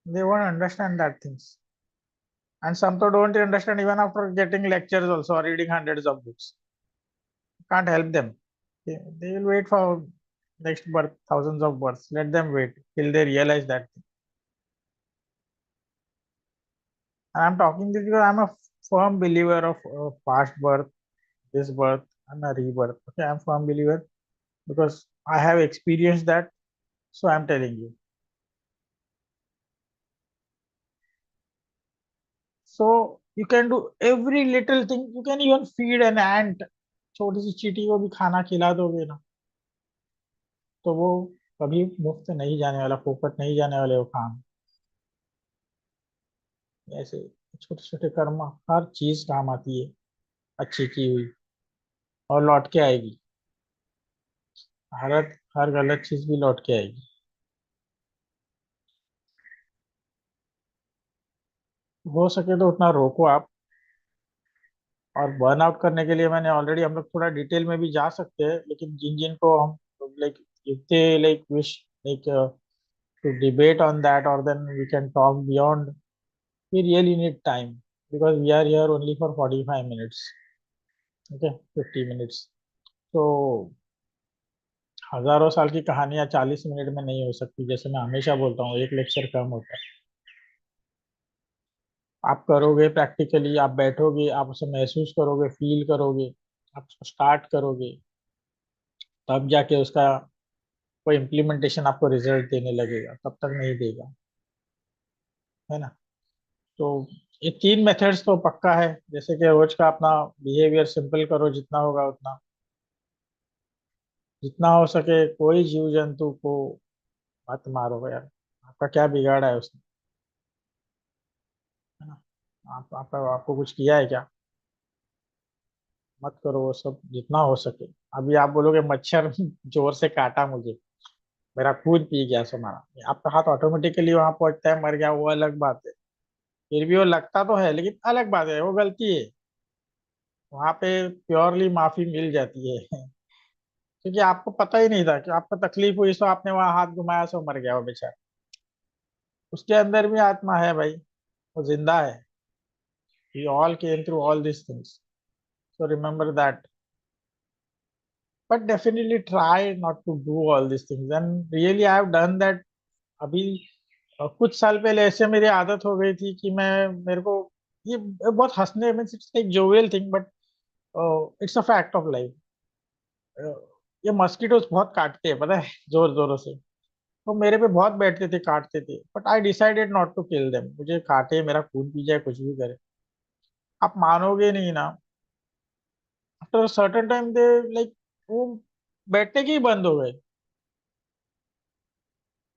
They won't understand that things, and some to don't understand even after getting lectures also or reading hundreds of books. Can't help them. They will wait for next birth, thousands of births. Let them wait till they realize that. And I'm talking this because I'm a firm believer of past birth, this birth, and a rebirth. Okay, I'm firm believer because I have experienced that. So I'm telling you. So you can do every little thing. You can even feed an ant. छोटी सी चींटी को भी खाना खिला दोगे ना, तो वो कभी मुफ्त नहीं जाने वाला, फोकट नहीं जाने वाले वो काम। ऐसे छोटे छोटे कर्म, हर चीज काम आती है अच्छी की हुई, और लौट के आएगी। हर हर गलत चीज भी लौट के आएगी। हो सके तो उतना रोको आप। और बर्न आउट करने के लिए मैंने ऑलरेडी, हम लोग थोड़ा डिटेल में भी जा सकते हैं, लेकिन जिन जिन को हम like if they like wish like to debate on that, or then we can talk beyond, we really need time, because we are here only for 45 minutes. Okay, 50 minutes. तो हजारों साल की कहानियां 40 मिनट में नहीं हो सकती, जैसे मैं हमेशा बोलता हूँ, एक लेक्चर कम होता है। आप करोगे प्रैक्टिकली, आप बैठोगे, आप उसे महसूस करोगे, फील करोगे, आप उसको स्टार्ट करोगे, तब जाके उसका कोई इम्प्लीमेंटेशन आपको रिजल्ट देने लगेगा, तब तक नहीं देगा, है ना। तो ये तीन मेथड्स तो पक्का है, जैसे कि रोज का अपना बिहेवियर सिंपल करो, जितना होगा उतना, जितना हो सके कोई जीव जंतु को मत मारो यार, आपका क्या बिगाड़ा है उसने, है ना। आपको कुछ किया है क्या? मत करो वो सब, जितना हो सके। अभी आप बोलोगे मच्छर जोर से काटा मुझे, मेरा खून पी गया सो मारा, आपका हाथ ऑटोमेटिकली वहां पहुंचता है, मर गया, वो अलग बात है। फिर भी वो लगता तो है, लेकिन अलग बात है, वो गलती है। वहां पे प्योरली माफी मिल जाती है क्योंकि आपको पता ही नहीं था कि आपको तकलीफ हुई, सो आपने वहां हाथ घुमाया, सो मर गया वो बेचारा। उसके अंदर भी आत्मा है भाई, वो जिंदा है। We all came through all this things, So remember that. But definitely try not to do all these things. And really I have done that. अभी कुछ साल पहले ऐसे मेरी आदत हो गई थी कि मैं मेरे को ये बहुत हंसने में it's like jovial thing but it's a fact of life. ये मस्कीटोस बहुत काटते हैं पता है जोर जोरों से। तो मेरे पे बहुत बैठते थे काटते थे but I decided not to kill them. मुझे काटे मेरा खून पी जाए कुछ भी करे। आप मानोगे नहीं ना after certain time they like वो बैठने के ही बंद हो गए।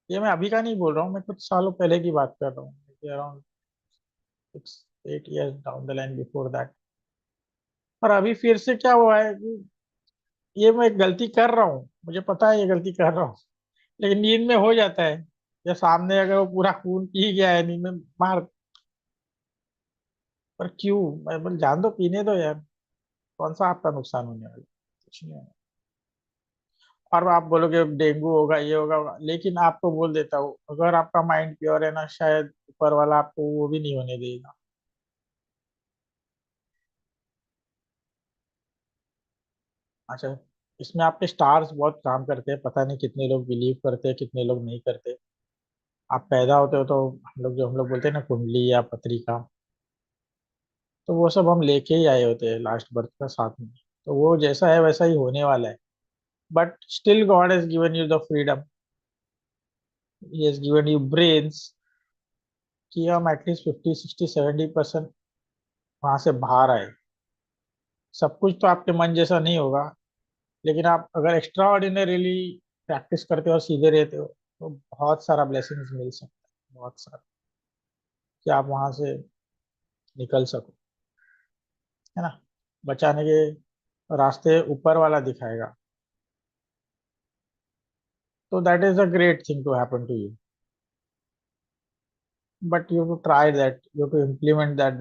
ये मैं अभी का नहीं बोल रहा हूँ मैं कुछ सालों पहले की बात कर रहा हूँ around 6 8 years down the line before that. और अभी फिर से क्या हुआ है कि ये मैं एक गलती कर रहा हूँ मुझे पता है ये गलती कर रहा हूँ लेकिन नींद में हो जाता है। या सामने अगर वो पूरा खून पी गया है नींद में मार। पर क्यों मैं बोल जान दो पीने दो यार। कौन सा आपका नुकसान होने वाला है? कुछ नहीं होने। और आप बोलोगे डेंगू होगा ये होगा लेकिन आपको बोल देता हूँ अगर आपका माइंड प्योर है ना शायद ऊपर वाला आपको वो भी नहीं होने देगा। अच्छा इसमें आपके स्टार्स बहुत काम करते हैं पता नहीं कितने लोग बिलीव करते हैं कितने लोग नहीं करते। आप पैदा होते हो तो हम लोग बोलते हैं ना कुंडली या पत्रिका। तो वो सब हम लेके ही आए होते हैं लास्ट बर्थ का साथ में। तो वो जैसा है वैसा ही होने वाला है। But still God has given you the freedom. He has given you brains कि हम एटलीस्ट 50 60 70% वहां से बाहर आए। सब कुछ तो आपके मन जैसा नहीं होगा लेकिन आप अगर एक्स्ट्रा ऑर्डिनरीली प्रैक्टिस करते हो और सीधे रहते हो तो बहुत सारा ब्लेसिंग्स मिल सकता है बहुत सारा कि आप वहां से निकल सको। है ना। बचाने के रास्ते ऊपर वाला दिखाएगा। तो that is a great thing to happen to you but you to try that you to implement that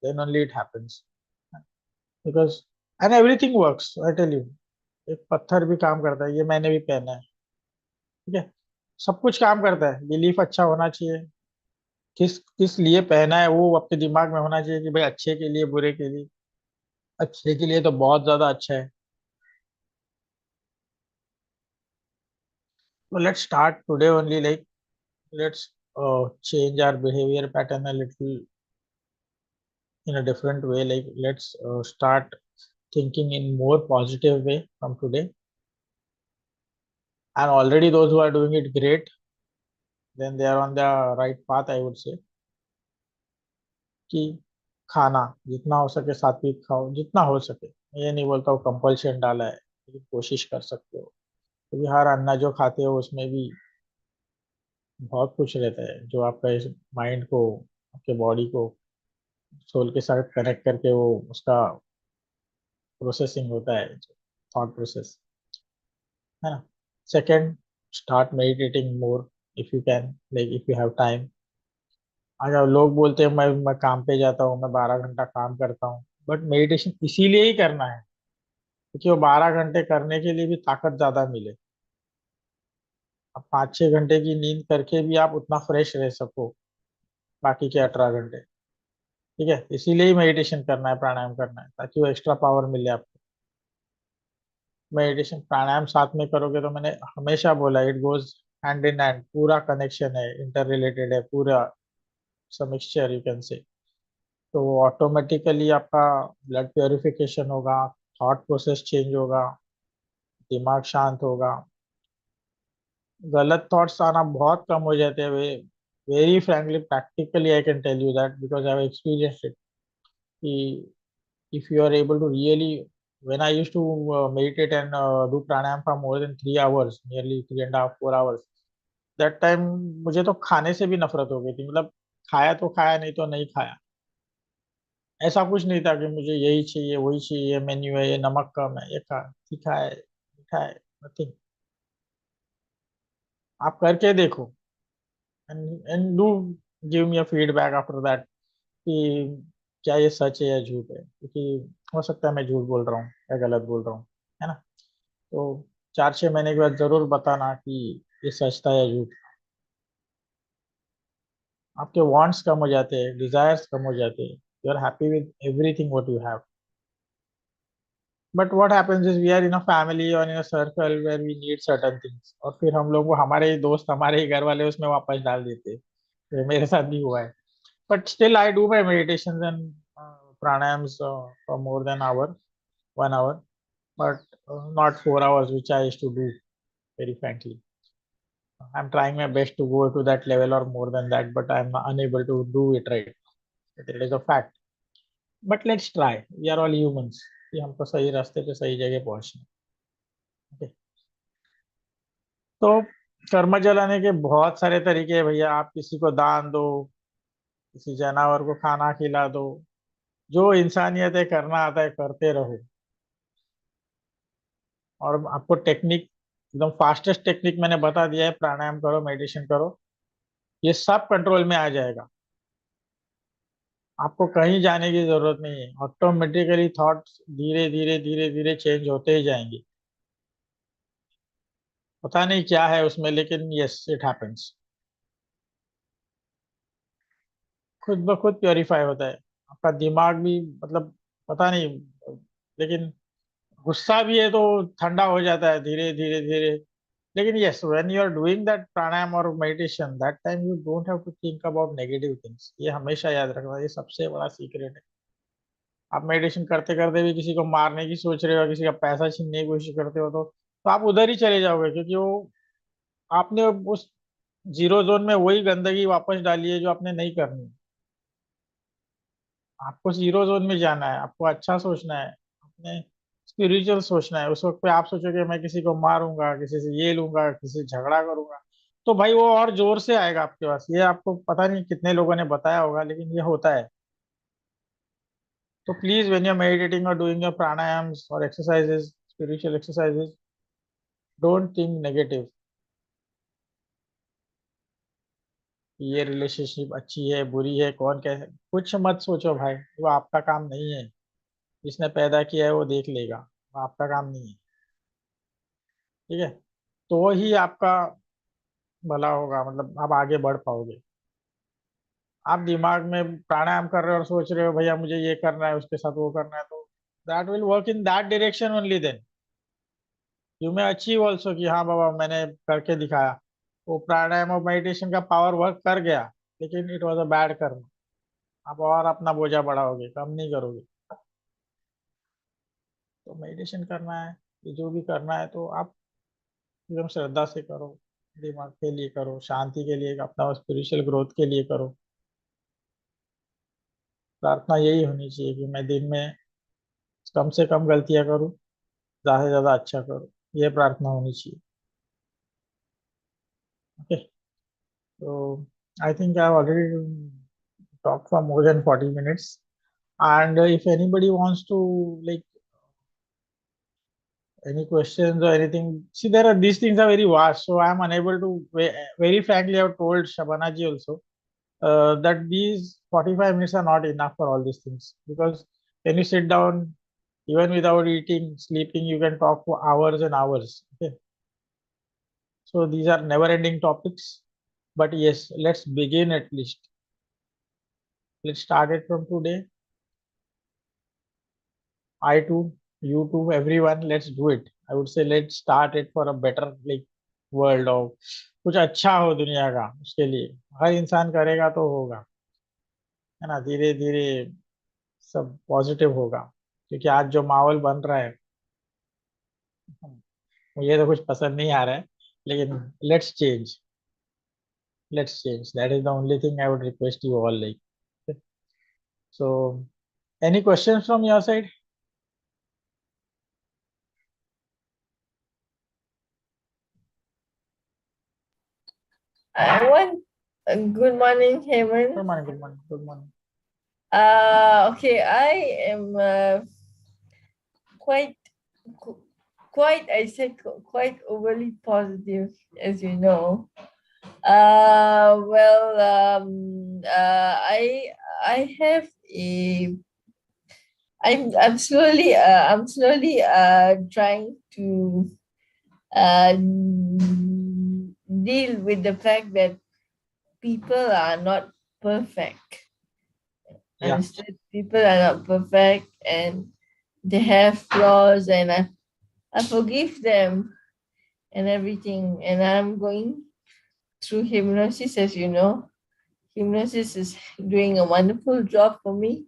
then only it happens because and everything works I tell you। एक पत्थर भी काम करता है ये मैंने भी पहना है। ठीक है। सब कुछ काम करता है बिलीफ अच्छा होना चाहिए। किस किस लिए पहना है वो आपके दिमाग में होना चाहिए कि भाई अच्छे के लिए बुरे के लिए। अच्छे के लिए तो बहुत ज्यादा अच्छा है। तो let's start today only like let's change our behavior pattern a little in a different way like let's start thinking in more positive way from today and already those who are doing it great then they are on the right path I would say कि खाना जितना हो सके सात्विक खाओ जितना हो सके। मैं ये नहीं बोलता हूँ कंपल्शन डाला है लेकिन कोशिश कर सकते हो क्योंकि हर अन्ना जो खाते हो उसमें भी बहुत कुछ रहता है जो आपका इस माइंड को आपके बॉडी को सोल के साथ कनेक्ट करके वो उसका प्रोसेसिंग होता है थॉट प्रोसेस। है ना। Second start meditating more if you can like if you have time. अगर लोग बोलते हैं मैं काम पे जाता हूँ मैं 12 घंटा काम करता हूँ बट मेडिटेशन इसीलिए ही करना है क्योंकि वो 12 घंटे करने के लिए भी ताकत ज्यादा मिले। अब 5 6 घंटे की नींद करके भी आप उतना फ्रेश रह सको बाकी के 18 घंटे। ठीक है इसीलिए ही मेडिटेशन करना है प्राणायाम करना है ताकि वो एक्स्ट्रा पावर मिले आपको। मेडिटेशन प्राणायाम साथ में करोगे तो मैंने हमेशा बोला it goes hand in hand पूरा कनेक्शन है इंटर रिलेटेड है पूरा समिक्सचर यू कैन से। तो ऑटोमेटिकली आपका ब्लड प्योरिफिकेशन होगा थॉट प्रोसेस चेंज होगा दिमाग शांत होगा। गलत थॉट्स आना बहुत कम हो जाते हैं वे very frankly practically I can tell you that because I have experienced it कि if you are able to really when I used to meditate and do pranayam for more than 3 hours nearly 3.5 4 hours that time मुझे तो खाने से भी नफरत हो गई थी मतलब खाया तो खाया नहीं तो नहीं खाया। ऐसा कुछ नहीं था कि मुझे यही चाहिए वही चाहिए ये मेन्यू है ये नमक कम है ये खा तीखा है मीठा है नथिंग। आप करके देखो and do give me a feedback after that कि क्या ये सच है या झूठ है क्योंकि हो सकता है मैं झूठ बोल रहा हूँ या गलत बोल रहा हूँ। है ना। तो 4 6 महीने के बाद जरूर बताना कि ये सच था या झूठ। आपके वांट्स कम हो जाते हैं डिजायर्स कम हो जाते हैं you are happy with everything what you have. But what happens is we are in a family और in a circle where we need certain things, और फिर हम लोग को हमारे ही दोस्त, हमारे ही घर वाले उसमें वापस डाल देते हैं। तो मेरे साथ भी हुआ है। But still I do my meditation and pranayams for more than hour, 1 hour, but not 4 hours, which I used to do, very frankly. I'm trying my best to go to that level or more than that, but I'm unable to do it right. It is a fact. But let's try. We are all humans. कि हमको सही रास्ते पे सही जगह पहुंचना। Okay. तो कर्म जलाने के बहुत सारे तरीके हैं भैया। आप किसी को दान दो, किसी जानवर को खाना खिला दो, जो इंसानियत है करना आता है करते रहो। और आपको टेक्निक, एकदम फास्टेस्ट टेक्निक मैंने बता दिया है, प्राणायाम करो, मेडिटेशन करो, ये सब कंट्रोल में आ जाएगा। आपको कहीं जाने की जरूरत नहीं है। ऑटोमेटिकली थॉट्स धीरे धीरे धीरे धीरे चेंज होते ही जाएंगे। पता नहीं क्या है उसमें, लेकिन यस इट हैपेंस। खुद ब खुद प्योरीफाई होता है आपका दिमाग भी, मतलब पता नहीं, लेकिन गुस्सा भी है तो ठंडा हो जाता है धीरे धीरे धीरे। लेकिन yes, when you are doing that pranayama और meditation, that time you don't have to think about negative things. ये हमेशा याद रखना, ये सबसे बड़ा सीक्रेट है। आप मेडिटेशन करते करते भी किसी को मारने की सोच रहे हो, किसी का पैसा छीनने की कोशिश करते हो, तो आप उधर ही चले जाओगे, क्योंकि वो आपने उस जीरो जोन में वही गंदगी वापस डाली है जो आपने नहीं करनी। आपको जीरो जोन में जाना है, आपको अच्छा सोचना है, अपने स्पिरिचुअल सोचना है। उस वक्त पे आप सोचोगे मैं किसी को मारूंगा, किसी से ये लूंगा, किसी से झगड़ा करूंगा, तो भाई वो और जोर से आएगा आपके पास। ये आपको पता नहीं कितने लोगों ने बताया होगा, लेकिन ये होता है। तो please when you are meditating और डूइंग योर प्राणायाम्स और exercises, spiritual exercises, don't think negative. ये रिलेशनशिप अच्छी है बुरी है, कौन कैसे, कुछ मत सोचो भाई। वो आपका काम नहीं है। जिसने पैदा किया है वो देख लेगा, वो आपका काम नहीं है। ठीक है। तो ही आपका भला होगा, मतलब आप आगे बढ़ पाओगे। आप दिमाग में प्राणायाम कर रहे हो और सोच रहे हो भैया मुझे ये करना है, उसके साथ वो करना है, तो that will work in that direction only. Then you may achieve also कि हाँ बाबा मैंने करके दिखाया, वो प्राणायाम और मेडिटेशन का पावर वर्क कर गया, लेकिन इट वॉज अ बैड कर्म। आप और अपना बोझा बढ़ाओगे, कम नहीं करोगे। तो मेडिटेशन करना है, ये जो भी करना है तो आप एकदम श्रद्धा से करो, दिमाग के लिए करो, शांति के लिए, अपना स्पिरिचुअल ग्रोथ के लिए करो। प्रार्थना यही होनी चाहिए कि मैं दिन में कम से कम गलतियां करूं, ज्यादा से ज्यादा अच्छा करूं। ये प्रार्थना होनी चाहिए। ओके। तो I think I already talk for more than 40 minutes, and if anybody wants to, like, any questions or anything, see there are, these things are very vast, so I am unable to, very frankly, I have told Shabana ji also that these 45 minutes are not enough for all these things, because when you sit down, even without eating, sleeping, you can talk for hours and hours. Okay. So these are never ending topics. But yes, let's begin at least. Let's start it from today. I too, you too, everyone, let's do it. I would say let's start it for a better, like, world of कुछ अच्छा हो दुनिया का, उसके लिए हर इंसान करेगा तो होगा, है ना। धीरे धीरे सब पॉजिटिव होगा, क्योंकि आज जो माहौल बन रहा है, मुझे तो कुछ पसंद नहीं आ रहा है, लेकिन let's change, let's change, that is the only thing I would request you all, like. So any questions from your side? I want good morning, Hemant. Good morning, good morning, good morning. Okay, I am quite, I said quite overly positive, as you know. Well, I have a. I'm slowly trying to uh, deal with the fact that people are not perfect. Yeah. Understood? People are not perfect, and they have flaws, and I forgive them and everything. And I'm going through hypnosis, as you know. Hypnosis is doing a wonderful job for me,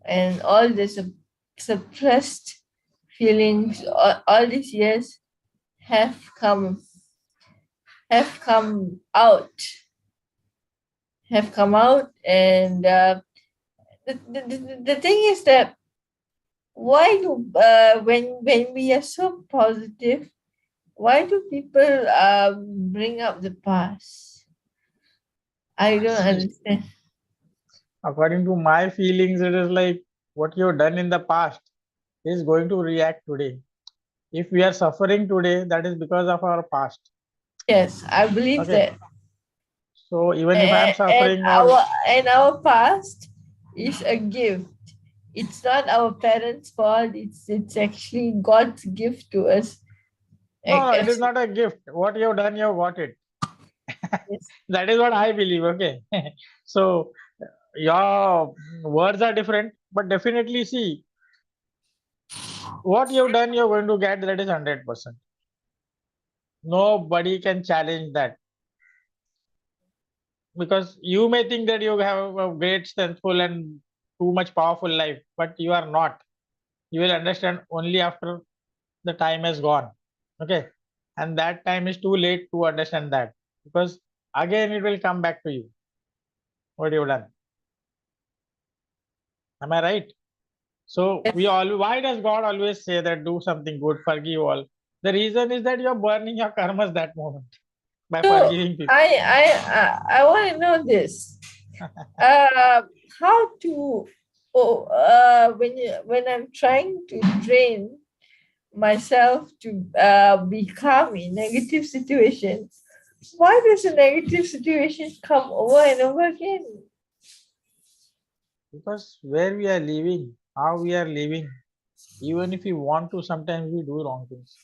and all the suppressed feelings all these years have come have come out and the thing is that why do when we are so positive, why do people bring up the past? I don't See, understand. according to my feelings, it is like what you've done in the past is going to react today. If we are suffering today, that is because of our past. Yes, I believe Okay. that. So even if I'm A- and suffering or our past is a gift. It's not our parents' fault. It's actually God's gift to us. no, it is Yes. not a gift. What you've done, you've got it. Yes. That is what I believe. Okay. So your words are different, but definitely see what you've done, you're going to get that is 100%. Nobody can challenge that because you may think that you have a great, strengthful, and too much powerful life, but you are not. You will understand only after the time has gone. Okay. And that time is too late to understand that because again it will come back to you. What you've done. Am I right? So we all, why does God always say that do something good, forgive all? The reason is that you're burning your karmas that moment by So forgiving people. I want to know this. Uh, how to when I'm trying to train myself to be calm in negative situations, why does a negative situation come over and over again? Because where we are living, how we are living, even if we want to, sometimes we do wrong things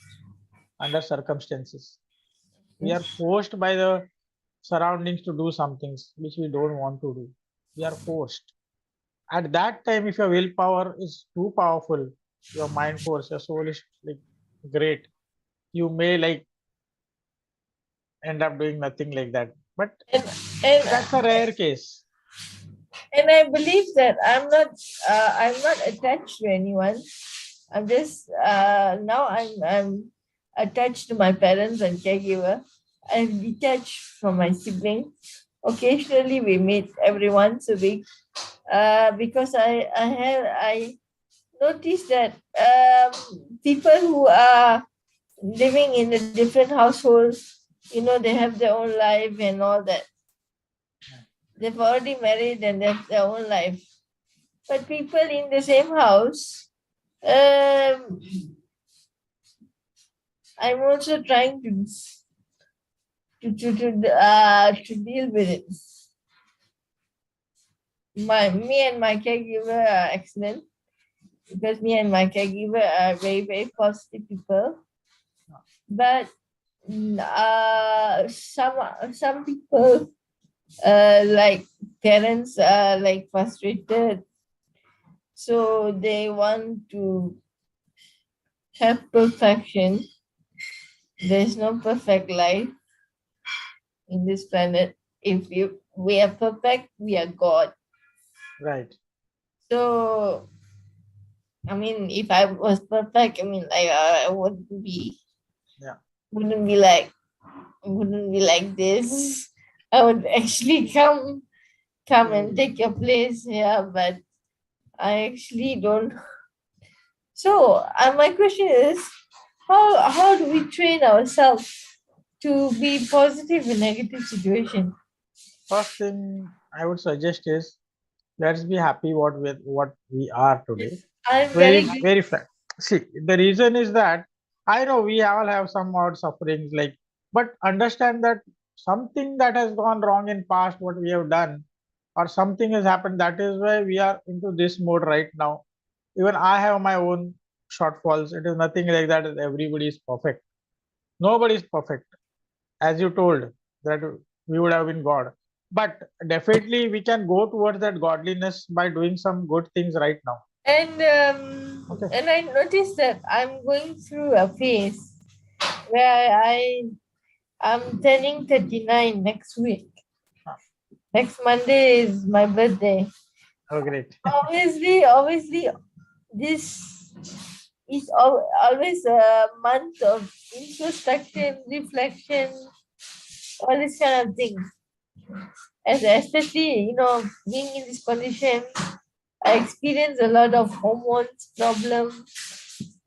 under circumstances. We are forced by the surroundings to do some things which we don't want to do. We are forced. At that time, if your willpower is too powerful, your mind force, your soul is like great, you may like end up doing nothing like that. But And and that's a rare case. and I believe that I'm not attached to anyone. I'm just now I'm attached to my parents and caregiver. I'm detached from my siblings. Occasionally we meet every once a week. Because I noticed that people who are living in a different households, they have their own life and all that. They've already married and they have their own life. But people in the same house, um, I'm also trying to deal with it. Me and my caregiver are excellent because me and my caregiver are very very positive people. But some people like parents are like frustrated, so they want to have perfection. There's no perfect life in this planet. If we are perfect, we are God. Right. So I mean, if I was perfect, I mean, like I Yeah. wouldn't be like wouldn't be like this. I would actually come and take your place. Yeah, but I actually don't. So my question is, how do we train ourselves to be positive in negative situation? First thing I would suggest is let's be happy what we are today. I'm Very, very very frank. See, the reason is that I know we all have some odd sufferings, like, but understand that something that has gone wrong in past, what we have done, or something has happened. That is why we are into this mode right now. Even I have my own shortfalls. It is nothing like that. Everybody is perfect. Nobody is perfect, as you told that we would have been God. But definitely we can go towards that godliness by doing some good things right now. And Okay. and I noticed that I'm going through a phase where I'm turning 39 next week. Ah. Next Monday is my birthday. Oh, great. Obviously, this is always a month of introspection, reflection, all this kind of thing. Especially, being in this condition, I experience a lot of hormones problems,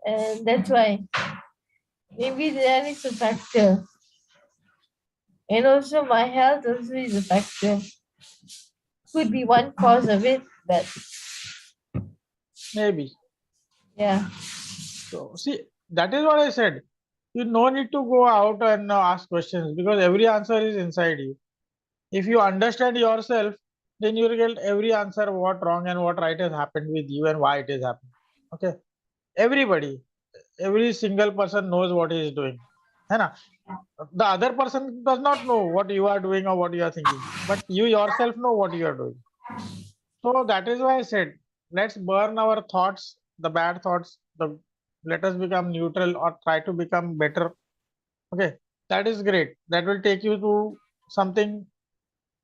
and that's why maybe that is a factor. And also, my health also is a factor. Could be one cause of it, but Maybe. yeah. So see, that is what I said. You no need to go out and ask questions because every answer is inside you. If you understand yourself, then you will get every answer what wrong and what right has happened with you and why it is happening. Okay. Everybody, every single person knows what he is doing. है ना? The other person does not know what you are doing or what you are thinking, but you yourself know what you are doing. So that is why I said, let's burn our thoughts, the bad thoughts, let us become neutral or try to become better. Okay, that is great. That will take you to something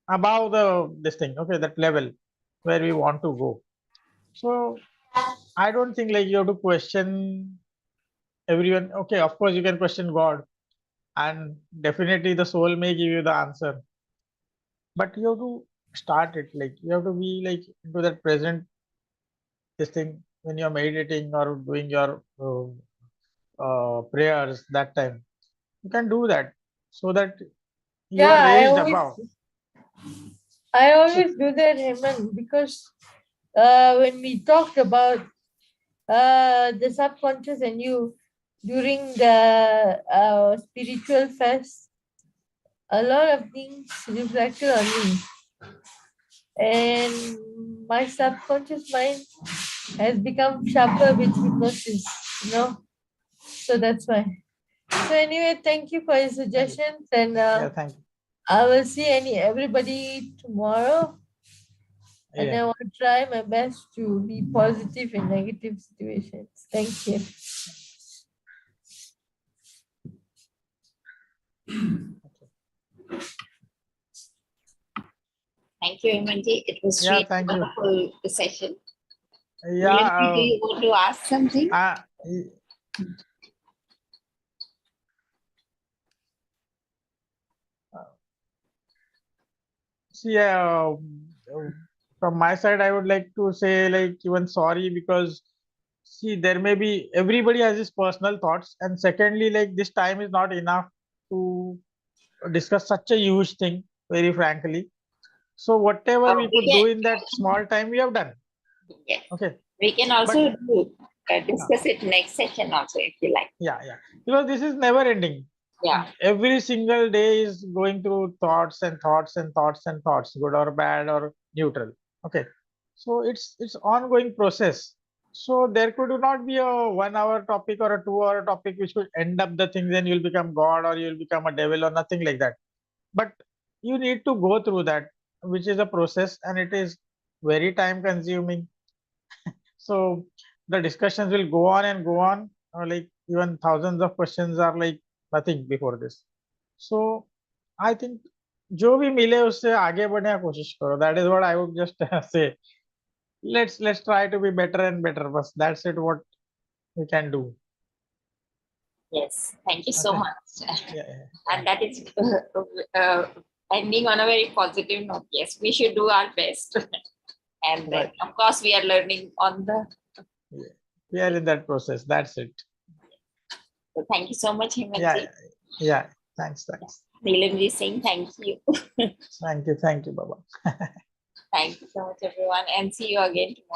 above this thing. Okay, that level where we want to go. So I don't think like you have to question everyone. Okay, of course you can question God, and definitely the soul may give you the answer, but you have to start it. Like you have to be like into that present this thing when you're meditating or doing your prayers that time. You can do that so that you Yeah, are raised above. I always do that, Hemant, because when we talked about the subconscious and you during the spiritual fest, a lot of things reflected on me. And my subconscious mind has become sharper with hypnosis. So that's why. So anyway, thank you for your suggestions, and Yeah, thank you. I will see everybody tomorrow. And I Yeah. want to try my best to be positive in negative situations. Thank you. Thank you, Hemanji. It was Yeah, really thank you. wonderful session. Yeah. Do you want to ask something? See, from my side, I would like to say like even sorry because see, there may be everybody has his personal thoughts, and secondly, like this time is not enough to discuss such a huge thing, very frankly. So whatever we could do in that small time, we have done. Yes. Okay. We can also discuss it next session also if you like. Yeah, because this is never ending. Yeah. Every single day is going through thoughts and thoughts and thoughts and thoughts, good or bad or neutral. Okay. So it's ongoing process. So there could not be a 1 hour topic or a 2 hour topic which could end up the thing, then you'll become God or you'll become a devil or nothing like that. But you need to go through that, which is a process and it is very time consuming. So the discussions will go on and go on, like even thousands of questions are like nothing before this. So I think जो भी मिले उससे आगे बढ़ने की कोशिश करो. That is what I would just say. Let's try to be better and better. But that's it. What we can do. Yes. Thank you so Okay. much. Yeah. And that is ending on a very positive note. Yes, we should do our best. And then, Right. of course, we are learning on the. Yeah. We are in that process. That's it. So thank you so much, Hemant. Yeah. Thanks. Neelamji Singh, thank you. Thank you, Baba. Thank you so much, everyone, and see you again tomorrow.